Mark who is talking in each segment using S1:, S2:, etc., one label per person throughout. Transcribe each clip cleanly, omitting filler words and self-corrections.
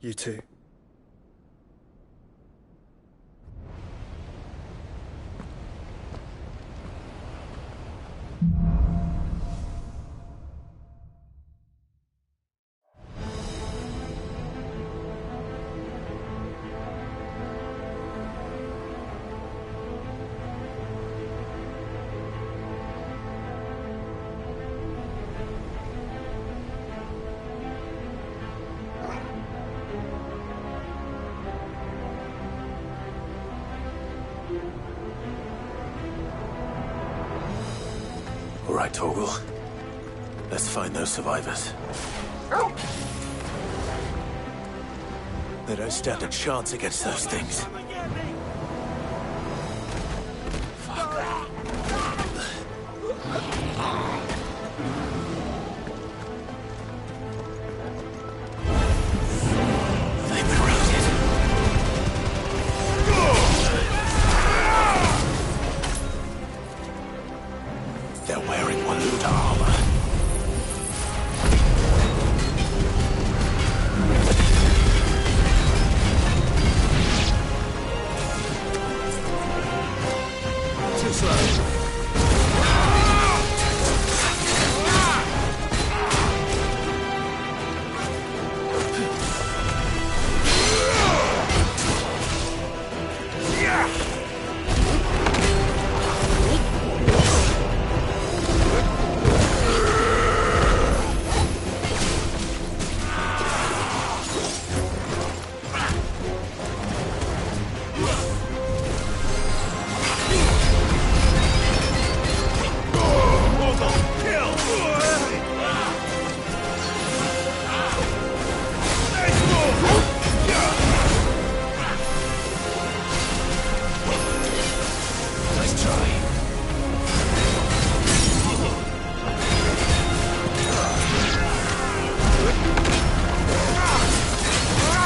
S1: You too.
S2: All right, Torgal. Let's find those survivors. They don't stand a chance against those things. They're wearing Waluda armor. Too slow.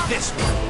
S2: This one.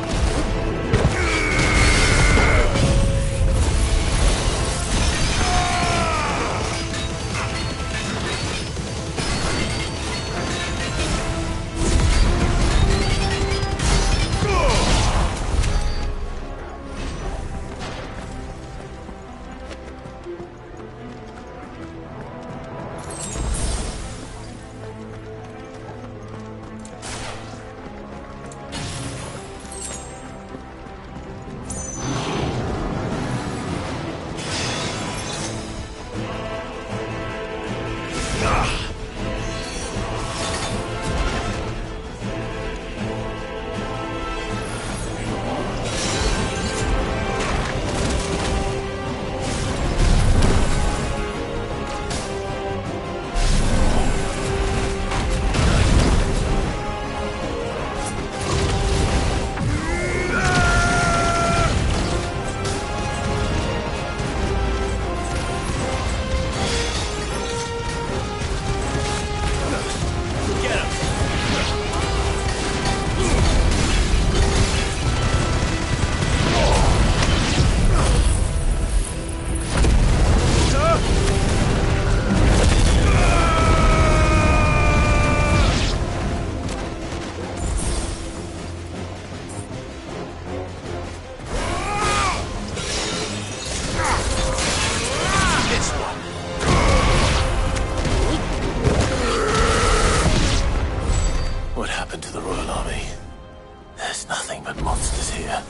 S2: What happened to the Royal Army? There's nothing but monsters here.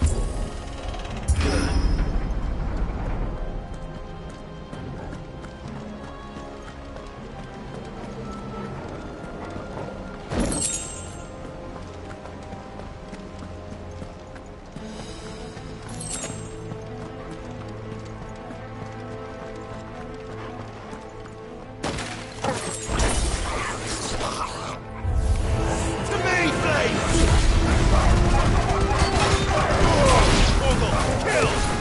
S3: Kill!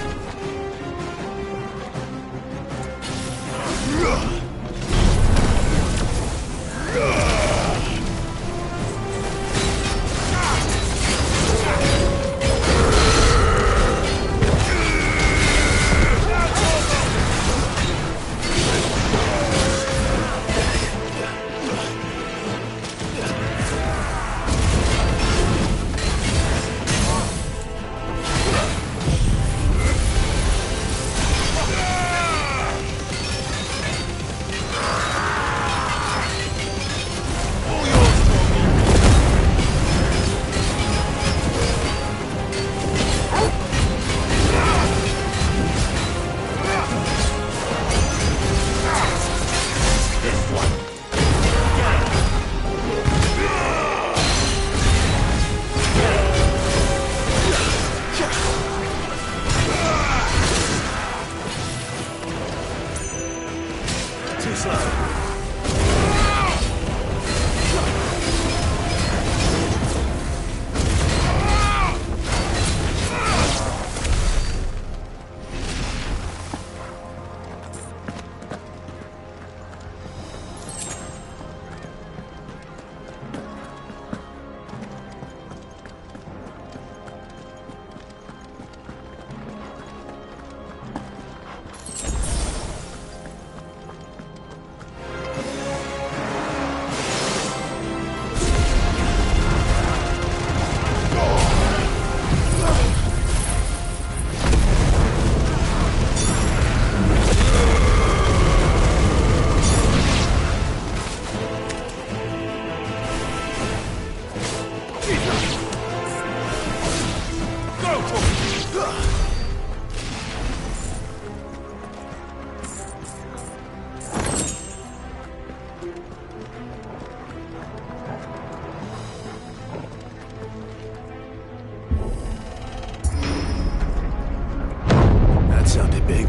S2: That sounded big.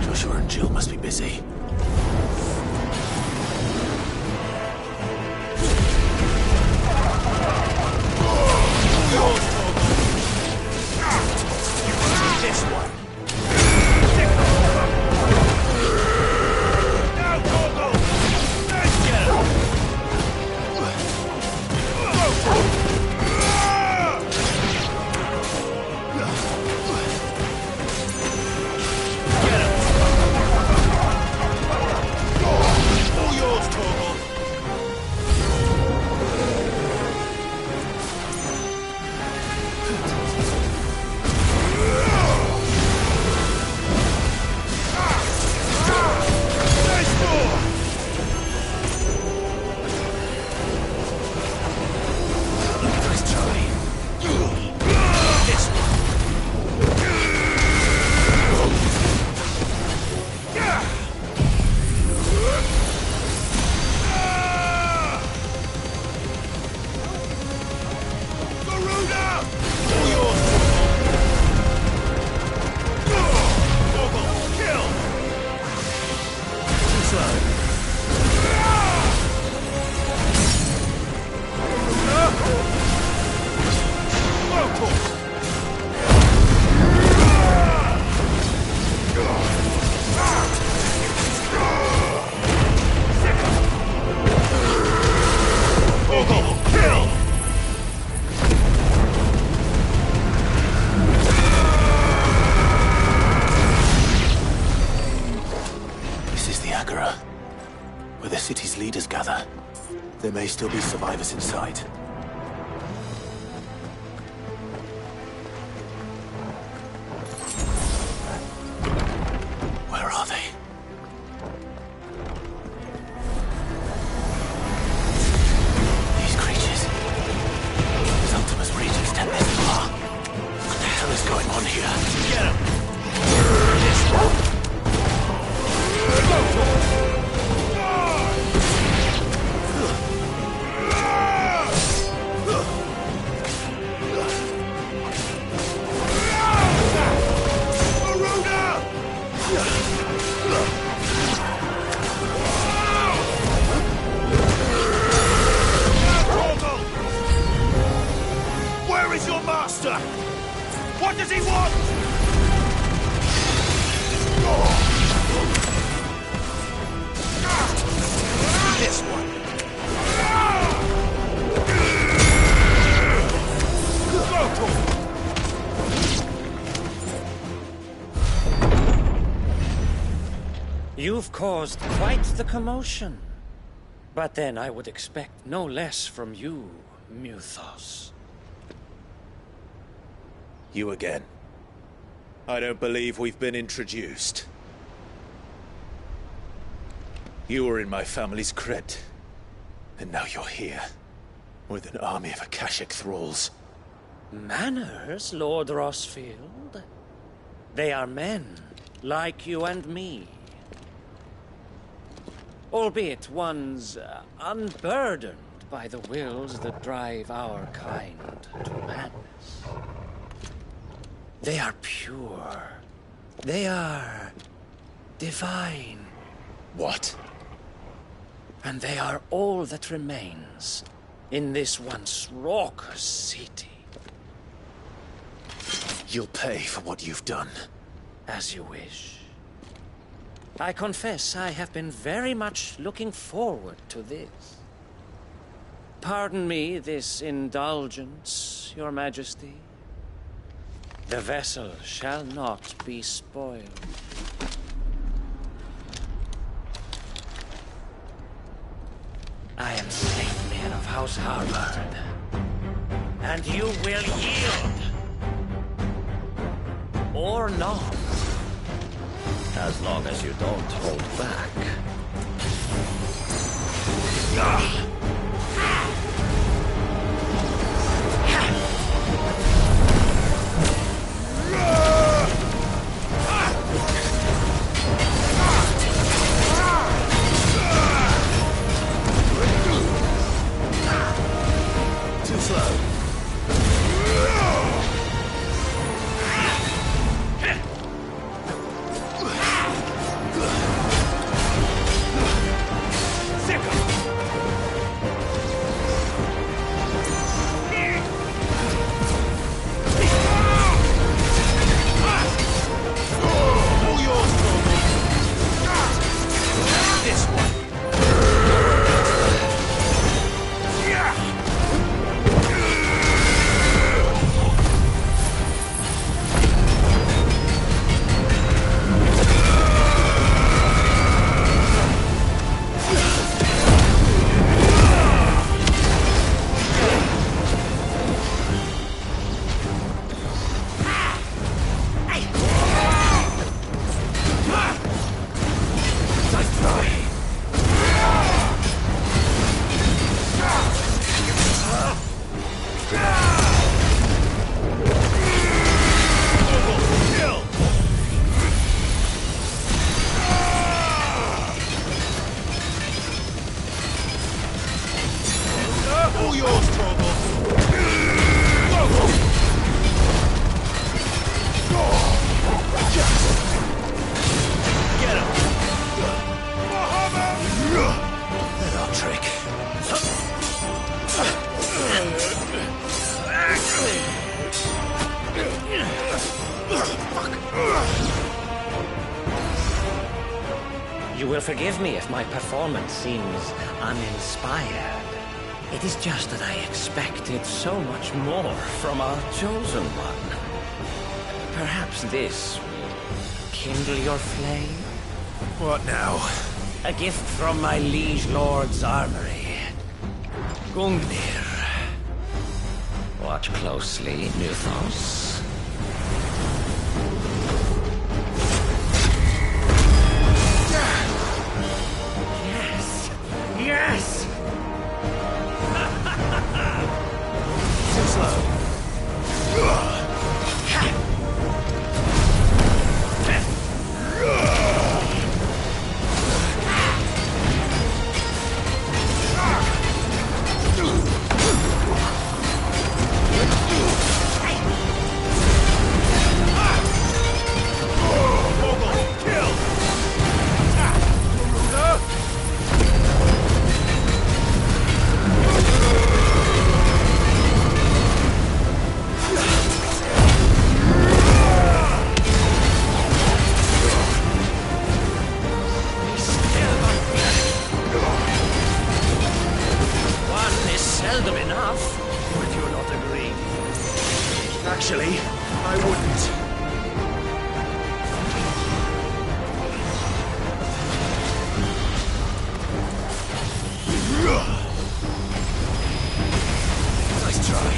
S2: Joshua and Jill must be busy. This one. Now, Torgal! Let's get him! All yours, Torgal! Where the city's leaders gather. There may still be survivors inside. Where are they? These creatures. Ultima's reach extend this far. What the hell is going on here? Get him! This one! Go for it! Where is your master? What does he want? This one.
S1: You've caused quite the commotion. But then I would expect no less from you, Muthos.
S2: You again. I don't believe we've been introduced. You were in my family's crypt. And now you're here. With an army of Akashic thralls.
S1: Manners, Lord Rosfield? They are men, like you and me. Albeit ones unburdened by the wills that drive our kind to madness. They are pure. They are divine.
S2: What?
S1: And they are all that remains in this once raucous city.
S2: You'll pay for what you've done.
S1: As you wish. I confess I have been very much looking forward to this. Pardon me this indulgence, Your Majesty. The vessel shall not be spoiled. I am Saintmere of House Harvard, and you will yield. Or not.
S3: As long as you don't hold back.
S2: Too slow.
S1: You will forgive me if my performance seems uninspired. It is just that I expected so much more from our chosen one. Perhaps this will kindle your flame?
S2: What now?
S1: A gift from my liege lord's armory. Gungnir. Watch closely, Nuthos. Yes! Yes!
S2: Too slow. Actually, I wouldn't. Nice try.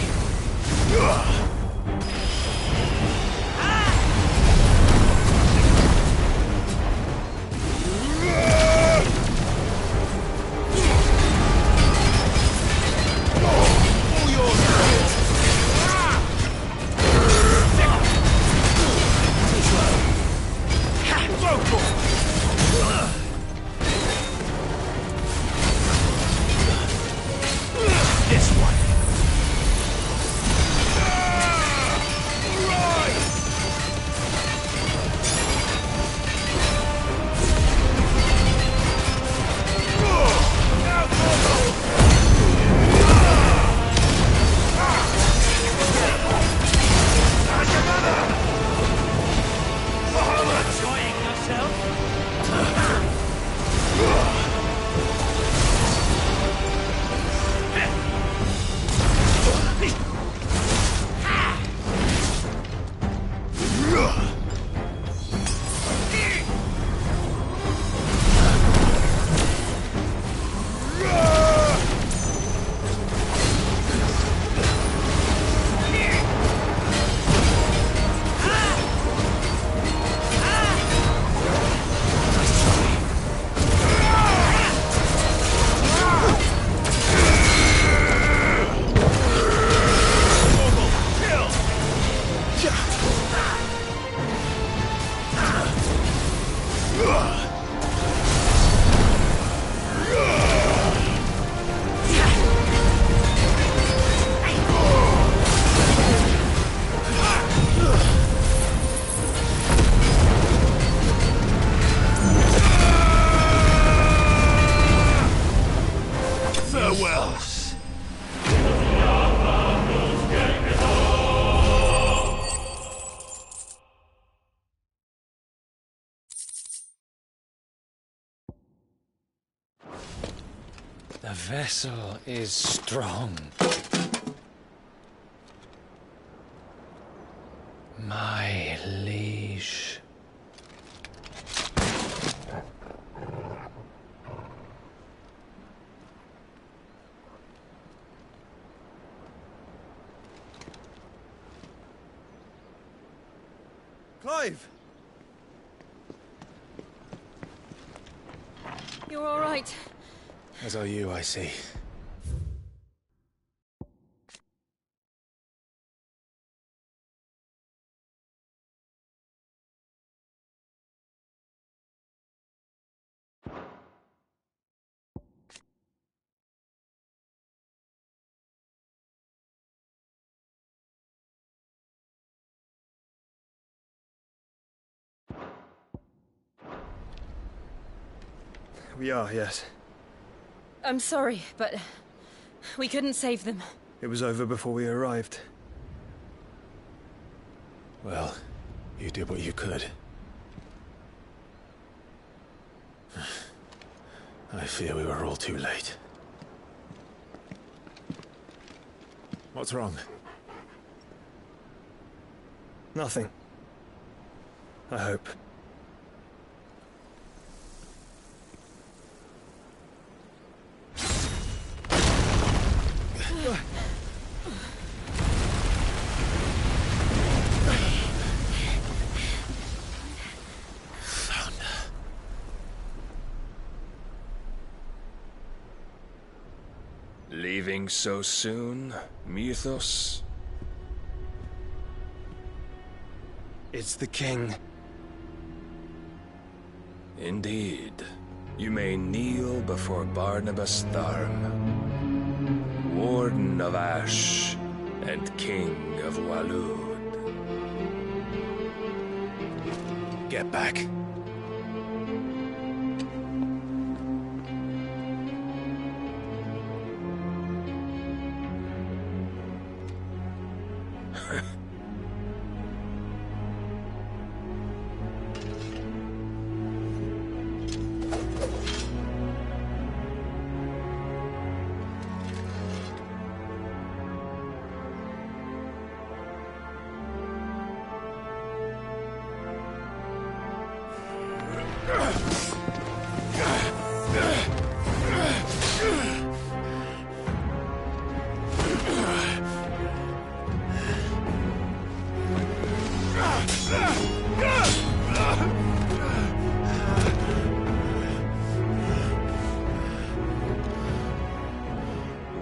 S1: The vessel is strong. My liege.
S4: Clive!
S5: You're all right.
S4: As are you, I see. We are, yes.
S5: I'm sorry, but we couldn't save them.
S4: It was over before we arrived.
S2: Well, you did what you could. I fear we were all too late. What's wrong?
S4: Nothing. I hope.
S6: Leaving so soon, Mythos?
S4: It's the king.
S6: Indeed. You may kneel before Barnabas Tharm, Warden of Ash and King of Waloed.
S2: Get back.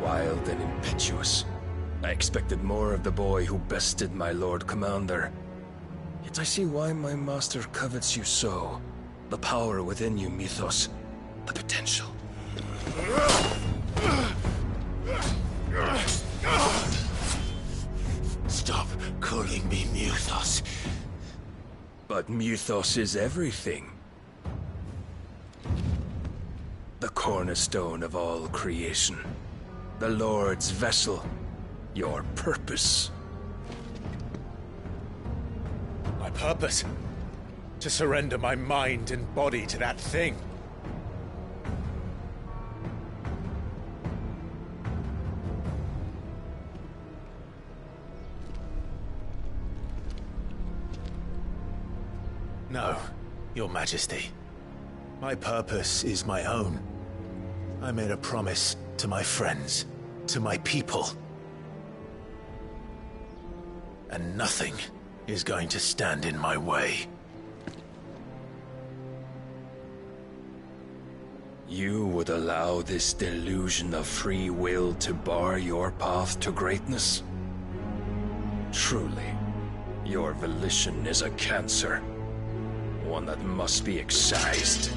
S6: Wild and impetuous. I expected more of the boy who bested my Lord Commander. Yet I see why my master covets you so. The power within you, Mythos. The potential.
S2: Stop calling me Mythos.
S6: But Mythos is everything. The cornerstone of all creation. The Lord's vessel. Your purpose.
S2: My purpose? To surrender my mind and body to that thing. No, Your Majesty. My purpose is my own. I made a promise to my friends, to my people. And nothing is going to stand in my way.
S6: You would allow this delusion of free will to bar your path to greatness? Truly, your volition is a cancer. One that must be excised.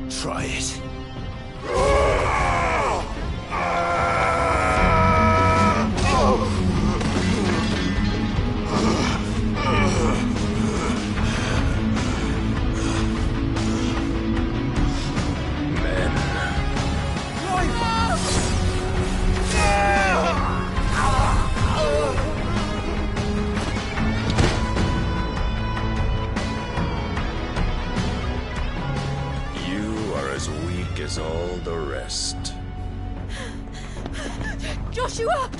S2: Try it.
S6: As all the rest.
S5: Joshua!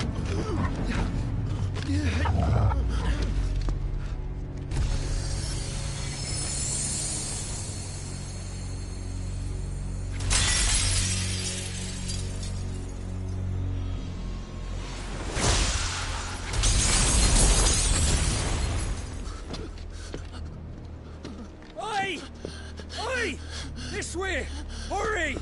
S6: Oi! Oi! This way! Hurry!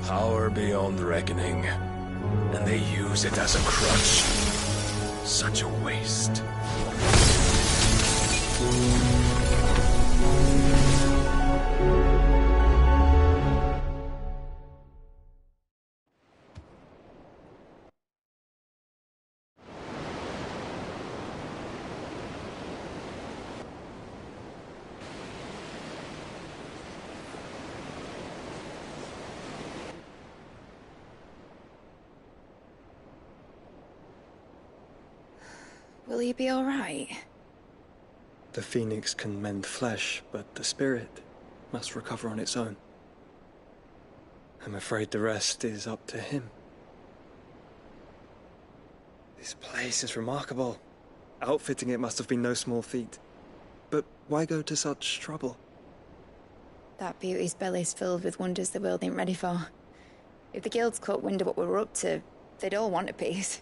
S6: Power beyond reckoning, and they use it as a crutch. Such a waste.
S7: Will he be alright?
S4: The phoenix can mend flesh, but the spirit must recover on its own. I'm afraid the rest is up to him. This place is remarkable. Outfitting it must have been no small feat. But why go to such trouble?
S7: That beauty's belly's filled with wonders the world ain't ready for. If the guilds caught wind of what we were up to, they'd all want a piece.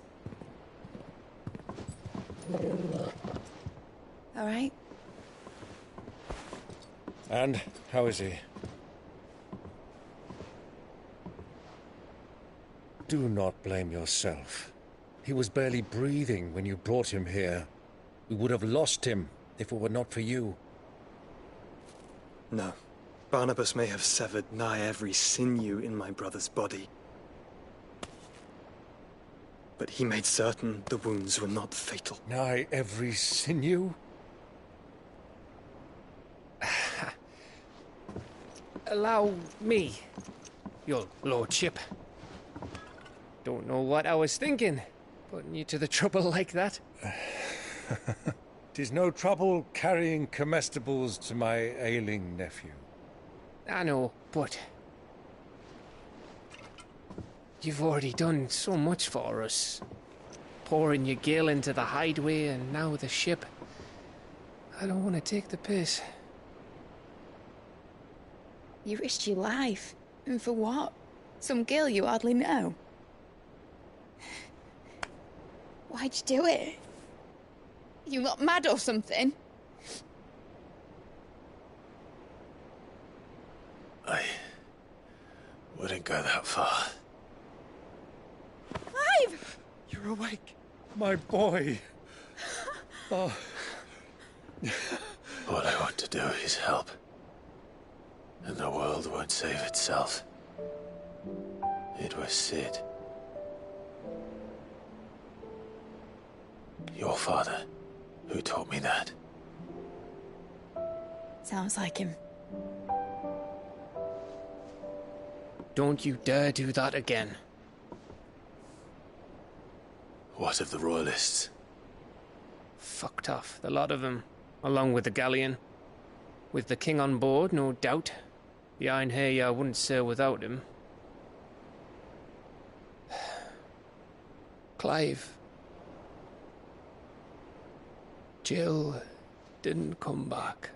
S7: All right?
S8: And how is he? Do not blame yourself. He was barely breathing when you brought him here. We would have lost him if it were not for you.
S4: No. Barnabas may have severed nigh every sinew in my brother's body. But he made certain the wounds were not fatal.
S8: Nigh every sinew?
S9: Allow me, your lordship. Don't know what I was thinking, putting you to the trouble like that.
S8: 'Tis no trouble carrying comestibles to my ailing nephew.
S9: I know, but you've already done so much for us. Pouring your gale into the hideaway and now the ship. I don't want to take the piss.
S7: You risked your life. And for what? Some girl you hardly know. Why'd you do it? You not mad or something?
S2: I wouldn't go that far.
S7: Clive!
S8: You're awake, my boy. Oh.
S2: All I want to do is help. And the world won't save itself. It was Sid. Your father, who taught me that.
S7: Sounds like him.
S9: Don't you dare do that again.
S2: What of the Royalists?
S9: Fucked off, the lot of them, along with the galleon. With the king on board, no doubt. The Iron Hair wouldn't sail without him. Clive. Jill didn't come back.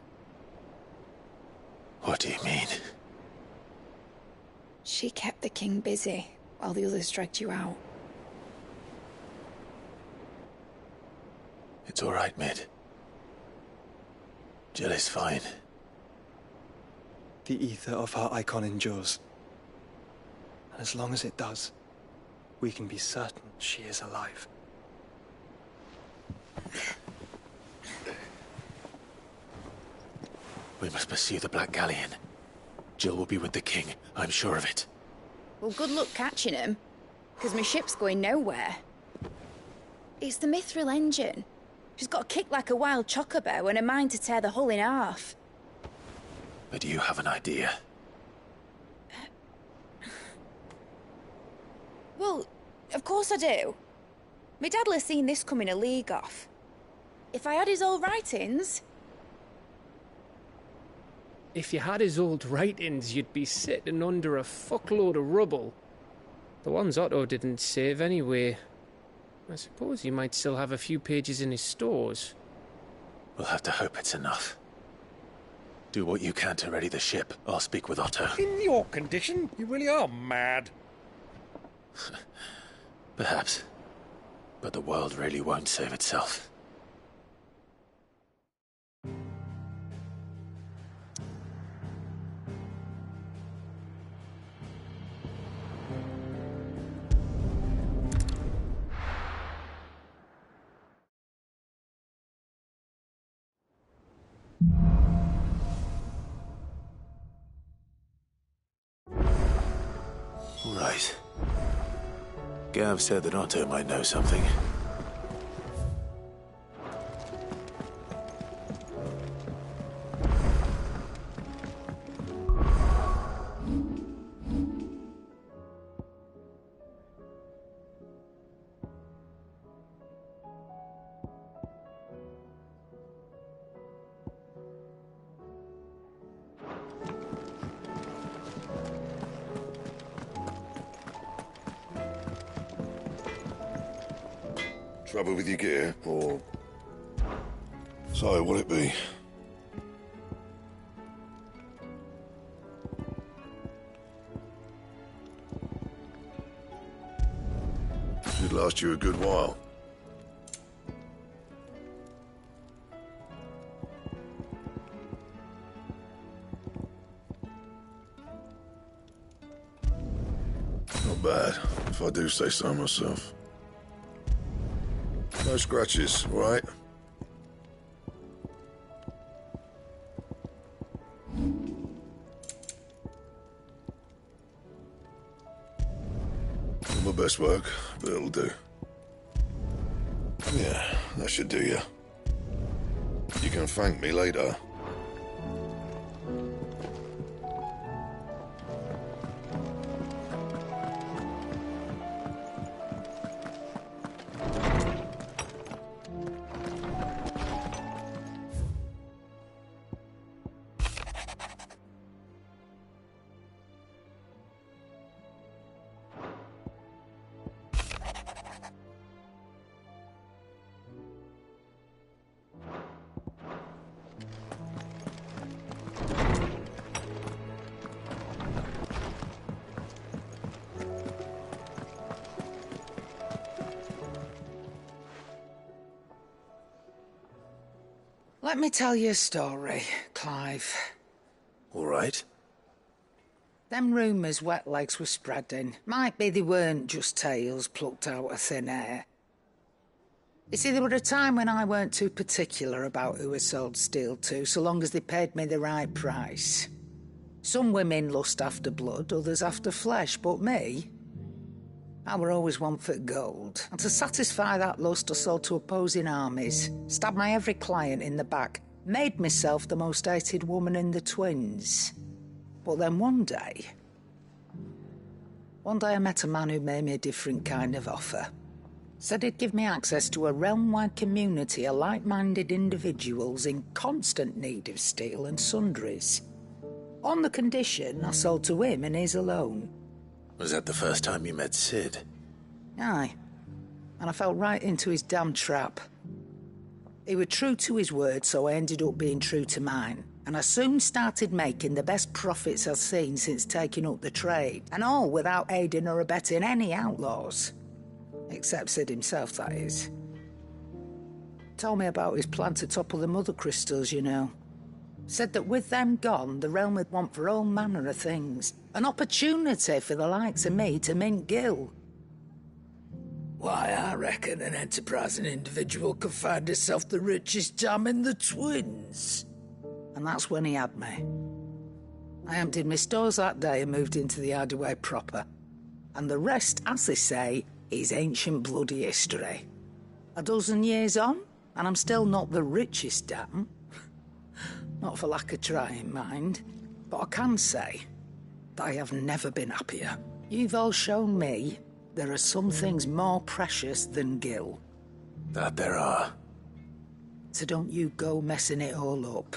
S2: What do you mean?
S7: She kept the king busy while the others dragged you out.
S2: It's all right, Mid. Jill is fine.
S4: The ether of her icon endures. And as long as it does, we can be certain she is alive.
S2: We must pursue the Black Galleon. Jill will be with the king, I'm sure of it.
S7: Well, good luck catching him, because my ship's going nowhere. It's the Mithril engine. She's got a kick like a wild chocobo and a mind to tear the hull in half.
S2: But you have an idea.
S7: Well, of course I do. My dad'll have seen this coming a league off. If I had his old writings...
S9: If you had his old writings, you'd be sitting under a fuckload of rubble. The ones Otto didn't save anyway. I suppose he might still have a few pages in his stores.
S2: We'll have to hope it's enough. Do what you can to ready the ship. I'll speak with Otto.
S8: In your condition, you really are mad.
S2: Perhaps. But the world really won't save itself. Right. Gav said that Otto might know something.
S10: Trouble with your gear, or... So, what'll it be? Should last you a good while. Not bad, if I do say so myself. No scratches, right? Not my best work, but it'll do. Yeah, that should do you. You can thank me later.
S11: Let me tell you a story, Clive.
S6: All right.
S11: Them rumours Wet Legs were spreading, might be they weren't just tales plucked out of thin air. You see, there were a time when I weren't too particular about who I sold steel to, so long as they paid me the right price. Some women lust after blood, others after flesh, but me, I were always one for gold. And to satisfy that lust, I sold to opposing armies, stabbed my every client in the back, made myself the most hated woman in the twins. But then one day I met a man who made me a different kind of offer. Said he'd give me access to a realm-wide community of like-minded individuals in constant need of steel and sundries. On the condition I sold to him and his alone.
S2: Was that the first time you met Sid?
S11: Aye. And I fell right into his damn trap. He was true to his word, so I ended up being true to mine. And I soon started making the best profits I've seen since taking up the trade. And all without aiding or abetting any outlaws. Except Sid himself, that is. Told me about his plan to topple the mother crystals, you know. Said that with them gone, the realm would want for all manner of things. An opportunity for the likes of me to mint Gil. Why, I reckon an enterprising individual could find himself the richest dam in the twins. And that's when he had me. I emptied my stores that day and moved into the Hideaway proper. And the rest, as they say, is ancient bloody history. A dozen years on, and I'm still not the richest dam. Not for lack of trying, mind. But I can say that I have never been happier. You've all shown me there are some things more precious than Gil.
S2: That there are.
S11: So don't you go messing it all up,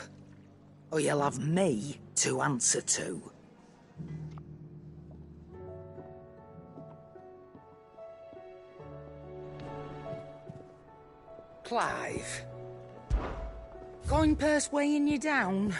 S11: or you'll have me to answer to. Clive. Coin purse weighing you down?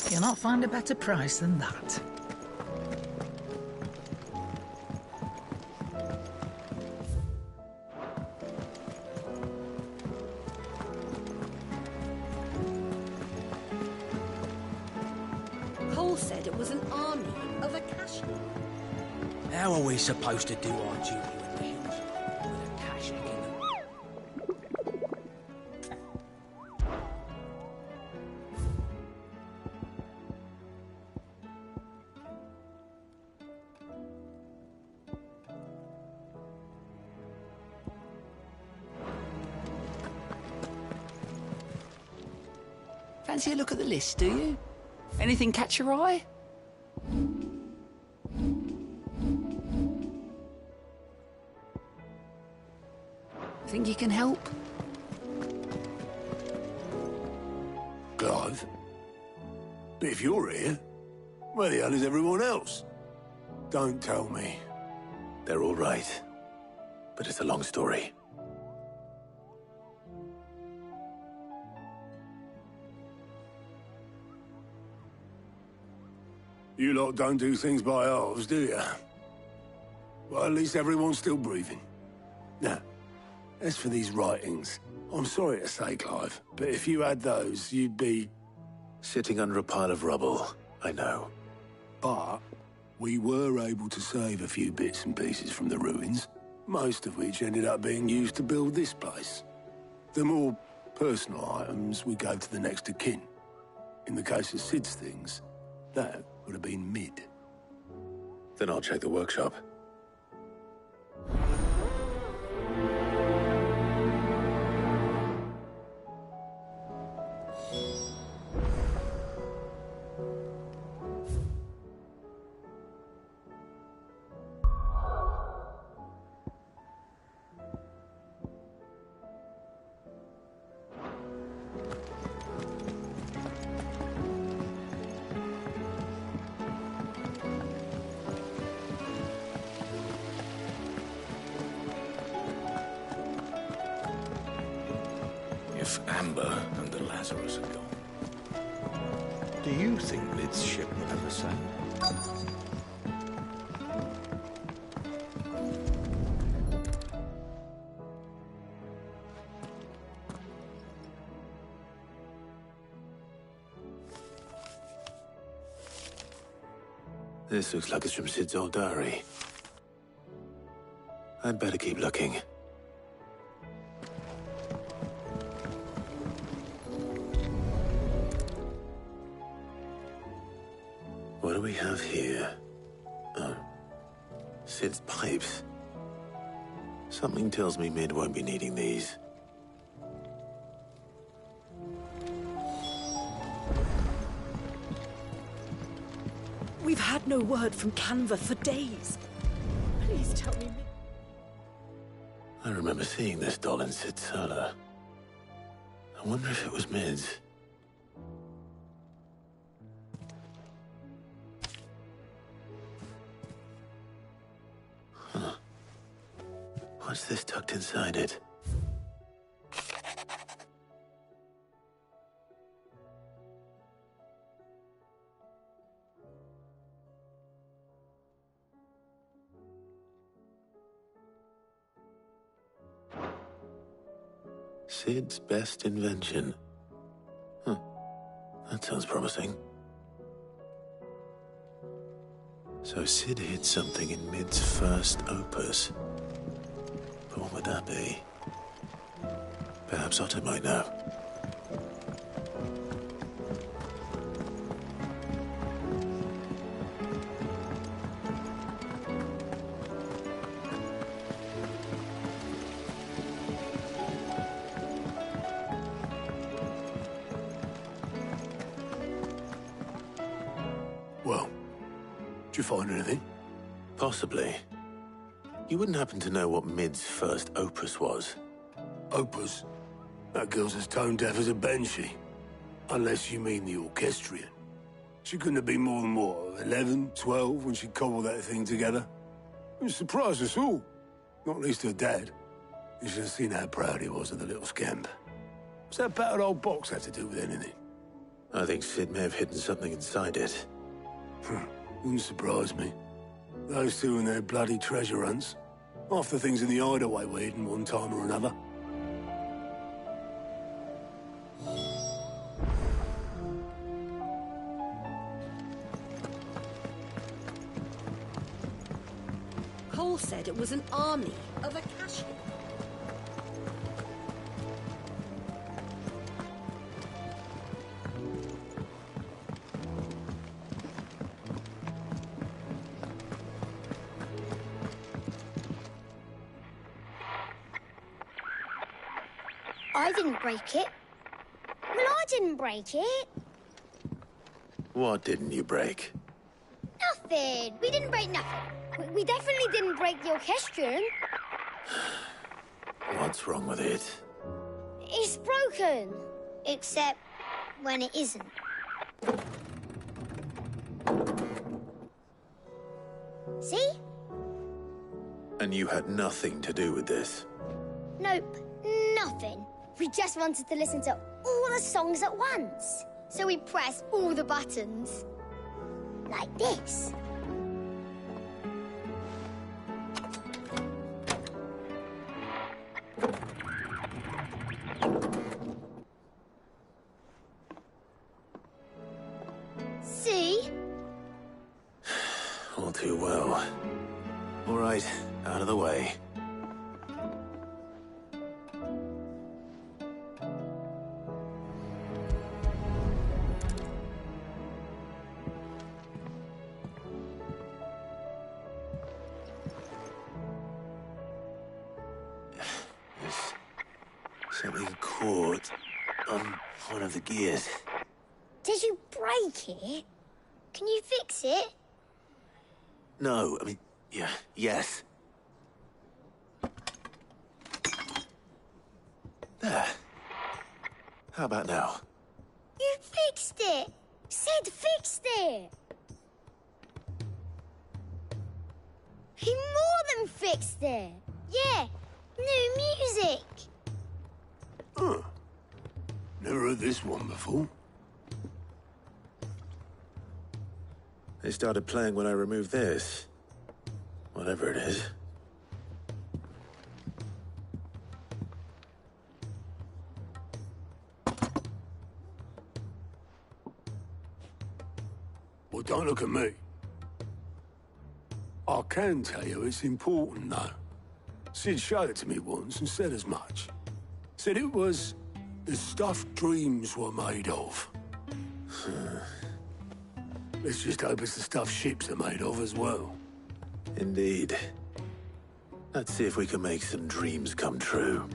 S11: You'll not find a better price than that.
S12: Cole said it was an army of Akash.
S2: How are we supposed to do our duty in the hills with Akash in them?
S11: Fancy a look at the list, do you? Anything catch your eye? Think you can help?
S13: Clive? But if you're here, where the hell is everyone else? Don't tell me.
S2: They're all right. But it's a long story.
S13: You lot don't do things by halves, do you? Well, at least everyone's still breathing. Now, as for these writings, I'm sorry to say, Clive, but if you had those, you'd be...
S2: Sitting under a pile of rubble, I know.
S13: But we were able to save a few bits and pieces from the ruins, most of which ended up being used to build this place. The more personal items we gave to the next of kin. In the case of Sid's things, that would have been Mid.
S2: Then I'll check the workshop.
S10: If Amber and the Lazarus are gone, do you think Mid's ship will ever sail?
S2: This looks like it's from Sid's old diary. I'd better keep looking. What do we have here? Oh. Sid's pipes. Something tells me Mid won't be needing these.
S12: We've had no word from Canva for days. Please tell me.
S2: I remember seeing this doll in Sid's cellar. I wonder if it was Mid's. Huh. What's this tucked inside it? Sid's best invention. Huh. That sounds promising. So Sid hid something in Mid's first opus. But what would that be? Perhaps Otto might know.
S13: Well, did you find anything?
S2: Possibly. You wouldn't happen to know what Mid's first opus was?
S13: Opus? That girl's as tone deaf as a banshee. Unless you mean the orchestrion. She couldn't have been more than, what, 11, 12 when she cobbled that thing together? It surprised us all. Not least her dad. You should have seen how proud he was of the little scamp. What's that battered old box had to do with anything?
S2: I think Sid may have hidden something inside it.
S13: Wouldn't surprise me. Those two and their bloody treasure hunts. Half the things in the hideaway were hidden one time or another.
S12: Cole said it was an army of Akashi.
S14: I didn't break it. Well, I didn't break it.
S2: What didn't you break?
S14: Nothing. We didn't break nothing. We definitely didn't break the orchestrion.
S10: What's wrong with it?
S14: It's broken. Except when it isn't. See?
S10: And you had nothing to do with this?
S14: Nope, nothing. We just wanted to listen to all the songs at once. So we pressed all the buttons. Like this. See?
S10: All too well. All right, out of the way. There's something caught on one of the gears.
S14: Did you break it? Can you fix it?
S10: No, I mean, yeah, yes. There. How about now?
S14: You fixed it! Sid fixed it! He more than fixed it! Yeah, new music!
S13: Huh. Never heard this one before.
S10: They started playing when I removed this. Whatever it is.
S13: Well, don't look at me. I can tell you it's important, though. Sid showed it to me once and said as much. Said it was the stuff dreams were made of. Let's just hope it's the stuff ships are made of as well.
S10: Indeed. Let's see if we can make some dreams come true.